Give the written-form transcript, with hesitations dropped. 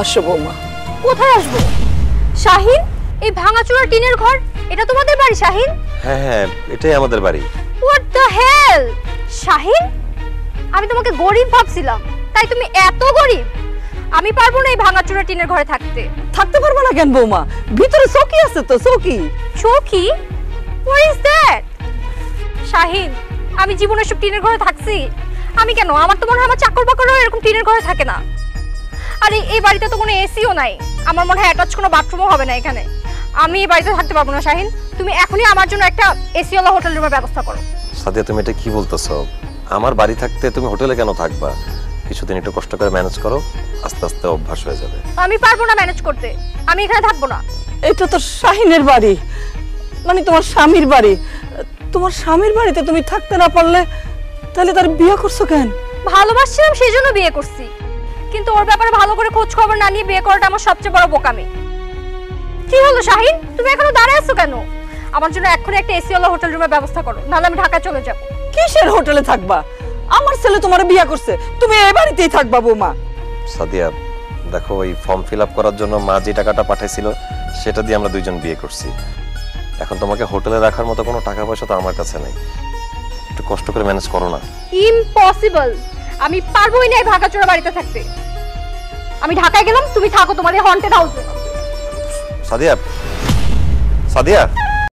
আসো বৌমা। কোথায় আসবো? শাহিন, এই ভাঙাচোরা টিনের ঘর এটা তোমাদের বাড়ি শাহিন? হ্যাঁ হ্যাঁ, এটাই আমাদের বাড়ি। হোয়াট দ্য হেল শাহিন, আমি তোমাকে গরিব ভাবছিলাম, তাই তুমি এত গরিব? আমি পারবো না এই ভাঙাচোরা টিনের ঘরে থাকতে। থাকতে পারবো না কেন বৌমা? ভিতরে চৌকি আছে তো, চৌকি। চৌকি? What is that? শাহিন, আমি জীবনে সব টিনের ঘরে থাকছি? আমি কেন, আমার তো মনে হয় আমার চাকর বাকরও এরকম টিনের ঘরে থাকে না। আরে এই বাড়িতে তো কোনো এসিও নাই, আমার মনে হয় অ্যাটাচ কোনো বাথরুমও হবে না এখানে। আমি এই বাড়িতে থাকতে পারবো না শাহিন, তুমি এখনই আমার জন্য একটা এসিওয়ালা হোটেল রুমের ব্যবস্থা করো। সাদিয়া, তুমি এটা কি বলতেছো? আমার বাড়ি থাকতে তুমি হোটেলে কেন থাকবা? কিছুদিন একটু কষ্ট করে ম্যানেজ করো, আস্তে আস্তে অভ্যাস হয়ে যাবে। আমি পারবো না ম্যানেজ করতে, আমি এখানে থাকবো না। এটা তো শাহিনের বাড়ি, মানে তোমার স্বামীর বাড়ি। তোমার স্বামীর বাড়িতে তুমি থাকতে না পারলে তাহলে তার বিয়ে করছো কেন? ভালোবাসছিলাম সেই জন্য বিয়ে করছি, কিন্তু ওর ব্যাপারে ভালো করে খোঁজ খবর না নিয়ে বিয়ে করাটা আমার সবচেয়ে বড় বোকামি। কি হলো শাহিন, তুমি এখনো দাঁড়ায় আছো কেন? আমার জন্য এক্ষুনি একটা এসিওয়ালা হোটেল রুমের ব্যবস্থা করো, নাহলে আমি ঢাকা চলে যাব। কিসের হোটেলে থাকবা? আমার ছেলে তোমার বিয়ে করছে, তুমি এই বাড়িতেই থাকবা বৌমা। সাদিয়া দেখো, ওই ফর্ম ফিল আপ করার জন্য মা যে টাকাটা পাঠাইছিল সেটা দিয়ে আমরা দুইজন বিয়ে করছি। এখন তোমাকে হোটেলে রাখার মতো কোনো টাকা পয়সা তো আমার কাছে নেই, একটু কষ্ট করে ম্যানেজ করো না। ইম্পসিবল, আমি পারবোই না এই ভাঙাচোরা বাড়িতে থাকতে। আমি ঢাকায় গেলাম, তুমি থাকো তোমার এই হন্টেড হাউসে। সাদিয়া, সাদিয়া।